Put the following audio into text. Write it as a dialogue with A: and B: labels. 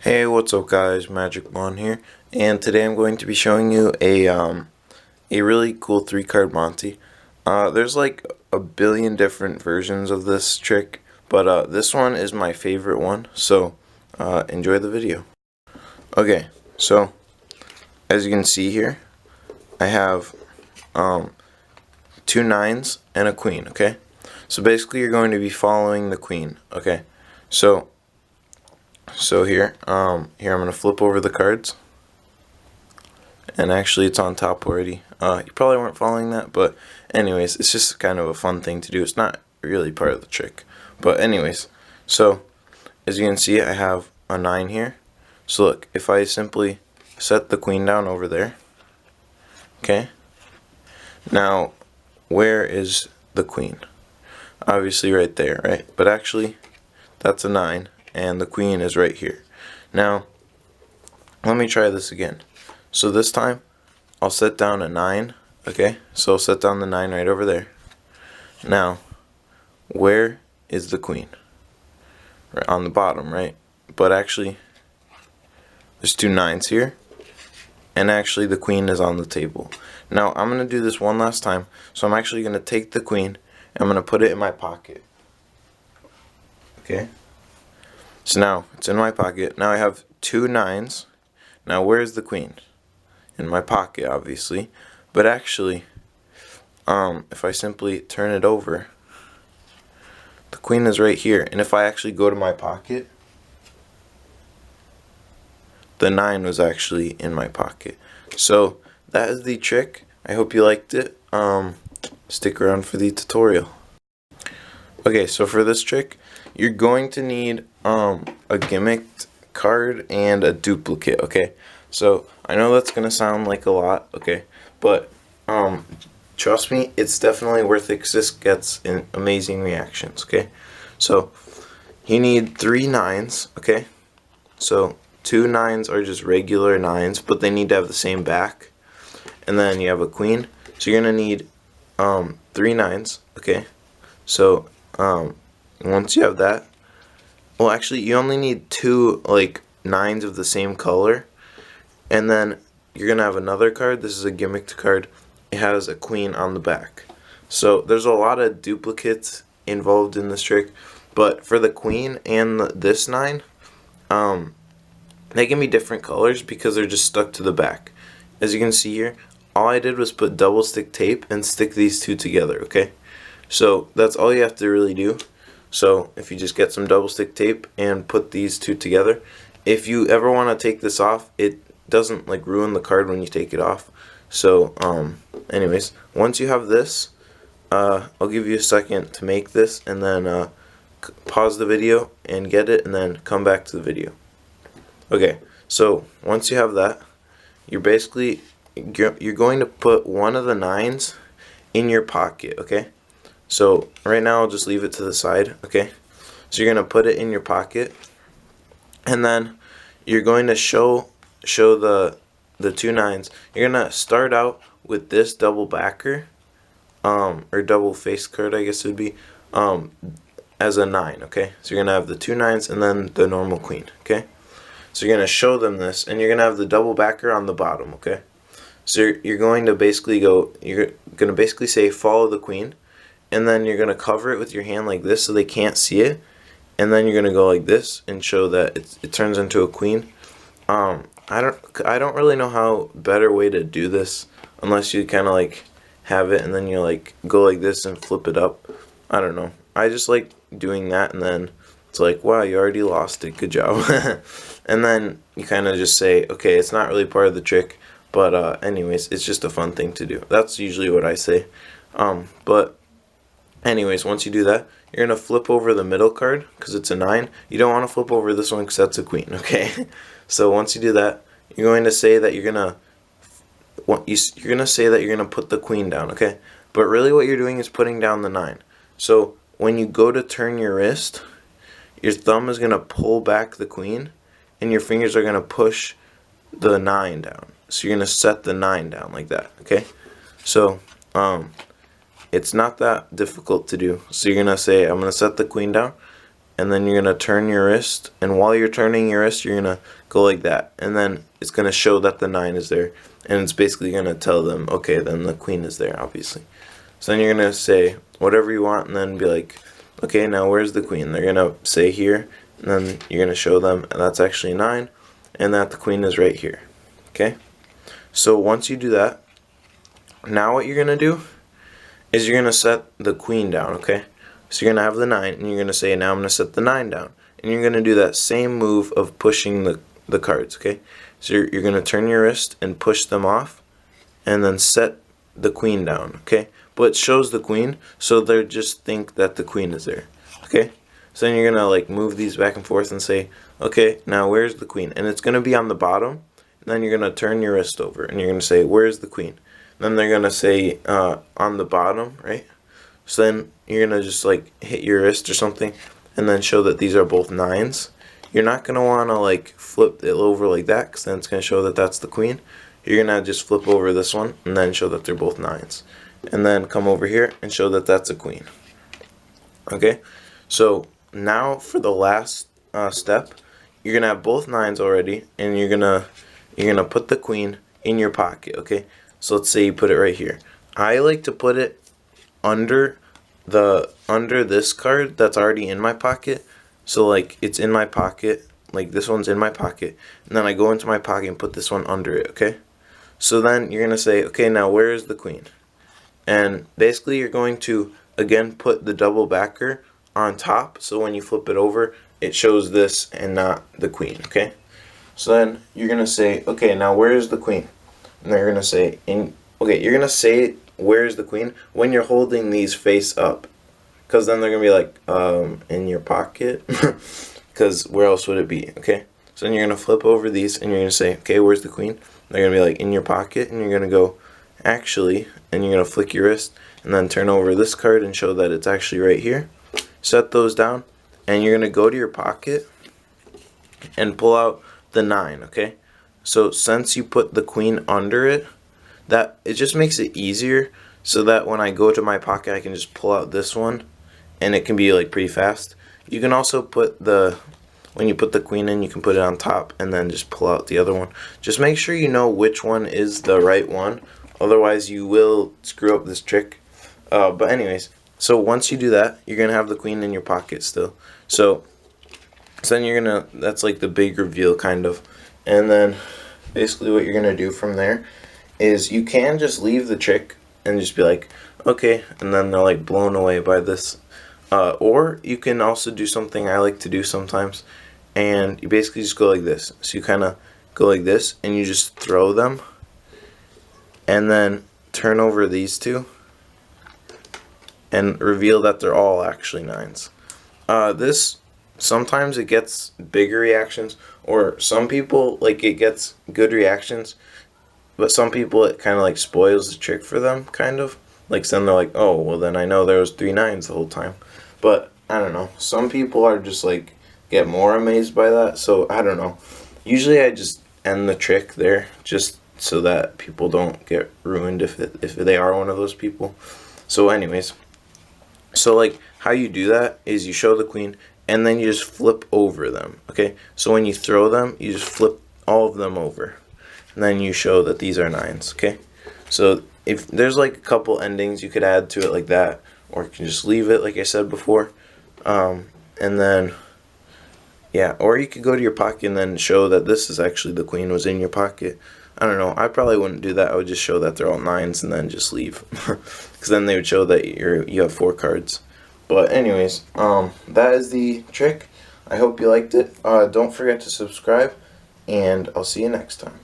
A: Hey, what's up guys, Magic Mon here, and today I'm going to be showing you a really cool 3-card Monte. There's like a billion different versions of this trick, but this one is my favorite one, so enjoy the video. Okay, so as you can see here, I have 2 9s and a queen, okay? So basically you're going to be following the queen, okay? So here I'm gonna flip over the cards, and actually it's on top already. You probably weren't following that, but anyways, it's just kind of a fun thing to do. It's not really part of the trick, but anyways, so as you can see, I have a 9 here. So look, if I simply set the queen down over there, okay, now where is the queen? Obviously right there, right? But actually that's a 9 and the queen is right here. Now let me try this again. So this time I'll set down a 9, okay? So I'll set down the 9 right over there. Now where is the queen? Right on the bottom, right? But actually there's 2 9s here, and actually the queen is on the table. Now I'm gonna do this one last time. So I'm actually gonna take the queen and I'm gonna put it in my pocket. Okay? So now it's in my pocket. Now I have 2 9s. Now where's the queen? In my pocket, obviously. But actually, if I simply turn it over, the queen is right here. And if I actually go to my pocket, the 9 was actually in my pocket. So that is the trick. I hope you liked it. Stick around for the tutorial. Okay, so for this trick, you're going to need a gimmicked card and a duplicate, okay? So I know that's gonna sound like a lot, okay, but trust me, it's definitely worth it because this gets amazing reactions, okay? So you need 3 9s, okay? So 2 9s are just regular 9s, but they need to have the same back. And then you have a queen, so you're gonna need 3 9s, okay? So once you have that, well, actually you only need 2 like 9s of the same color, and then you're gonna have another card. This is a gimmicked card. It has a queen on the back. So there's a lot of duplicates involved in this trick, but for the queen and this 9, they can be different colors because they're just stuck to the back. As you can see here, all I did was put double stick tape and stick these 2 together, okay? So that's all you have to really do. So if you just get some double stick tape and put these 2 together, if you ever want to take this off, it doesn't like ruin the card when you take it off. So anyways, once you have this, I'll give you a second to make this, and then pause the video and get it, and then come back to the video. Okay, so once you have that, you're going to put one of the 9s in your pocket, okay? So right now I'll just leave it to the side, okay? So you're going to put it in your pocket, and then you're going to show the 2 9s. You're going to start out with this double backer, or double face card, I guess it would be, as a 9, okay? So you're going to have the 2 9s and then the normal queen, okay? So you're going to show them this, and you're going to have the double backer on the bottom, okay? So you're going to basically say follow the queen, and then you're going to cover it with your hand like this so they can't see it, and then you're going to go like this and show that it turns into a queen. I don't really know how better way to do this unless you kind of like have it and then you like go like this and flip it up. I don't know. I just like doing that, and then it's like, wow, you already lost it, good job. And then you kind of just say, okay, it's not really part of the trick, but anyways, it's just a fun thing to do. That's usually what I say. But anyways, once you do that, you're going to flip over the middle card because it's a 9. You don't want to flip over this one because that's a queen, okay? So once you do that, you're going to say that you're going to put the queen down, okay? But really what you're doing is putting down the 9. So when you go to turn your wrist, your thumb is going to pull back the queen, and your fingers are going to push the 9 down. So you're going to set the 9 down like that, okay? So it's not that difficult to do. So you're going to say, I'm going to set the queen down, and then you're going to turn your wrist, and while you're turning your wrist, you're going to go like that, and then it's going to show that the 9 is there, and it's basically going to tell them, okay, then the queen is there, obviously. So then you're going to say whatever you want, and then be like, okay, now where's the queen? They're going to say here, and then you're going to show them that's actually 9, and that the queen is right here. Okay? So once you do that, now what you're going to do is you're going to set the queen down, okay? So you're going to have the 9, and you're going to say, now I'm going to set the 9 down. And you're going to do that same move of pushing the cards, okay? So you're going to turn your wrist and push them off, and then set the queen down, okay? But it shows the queen, so they just think that the queen is there, okay? So then you're going to like move these back and forth and say, okay, now where's the queen? And it's going to be on the bottom, and then you're going to turn your wrist over, and you're going to say, where's the queen? Then they're going to say on the bottom, right? So then you're going to just like hit your wrist or something, and then show that these are both 9s. You're not going to want to like flip it over like that, because then it's going to show that that's the queen. You're going to just flip over this one, and then show that they're both 9s. And then come over here and show that that's a queen. Okay? So now for the last step, you're going to have both 9s already, and you're gonna put the queen in your pocket, okay? So let's say you put it right here. I like to put it under this card that's already in my pocket. So like it's in my pocket, like this one's in my pocket, and then I go into my pocket and put this one under it, okay? So then you're gonna say, okay, now where is the queen? And basically you're going to again put the double backer on top, so when you flip it over, it shows this and not the queen, okay? So then you're gonna say, okay, now where is the queen? And they're gonna say, you're gonna say where's the queen when you're holding these face up, because then they're gonna be like, in your pocket, because where else would it be? Okay, so then you're gonna flip over these and you're gonna say, okay, where's the queen? They're gonna be like, in your pocket, and you're gonna go, actually, and you're gonna flick your wrist and then turn over this card and show that it's actually right here. Set those down, and you're gonna go to your pocket and pull out the 9, okay? So since you put the queen under it, that it just makes it easier, so that when I go to my pocket, I can just pull out this one, and it can be like pretty fast. You can also put when you put the queen in, you can put it on top and then just pull out the other one. Just make sure you know which one is the right one, otherwise you will screw up this trick. But anyways, so once you do that, you're gonna have the queen in your pocket still. So then you're gonna, that's like the big reveal kind of. And then basically what you're gonna do from there is you can just leave the trick and just be like, okay, and then they're like blown away by this. Or you can also do something I like to do sometimes, and you basically just go like this. So you kind of go like this and you just throw them, and then turn over these two and reveal that they're all actually 9s. This sometimes it gets bigger reactions, or some people like it gets good reactions, but some people it kind of like spoils the trick for them, kind of like, then they're like, oh well, then I know there was 3 9s the whole time. But I don't know, some people are just like get more amazed by that, so I don't know. Usually I just end the trick there, just so that people don't get ruined if they are one of those people. So anyways, so like how you do that is you show the queen and then you just flip over them, okay? So when you throw them, you just flip all of them over, and then you show that these are 9s, okay? So if there's like a couple endings you could add to it like that, or you can just leave it like I said before, and then yeah, or you could go to your pocket and then show that this is actually the queen was in your pocket. I don't know, I probably wouldn't do that. I would just show that they're all 9s and then just leave, because then they would show that you have 4 cards. But anyways, that is the trick. I hope you liked it. Don't forget to subscribe, and I'll see you next time.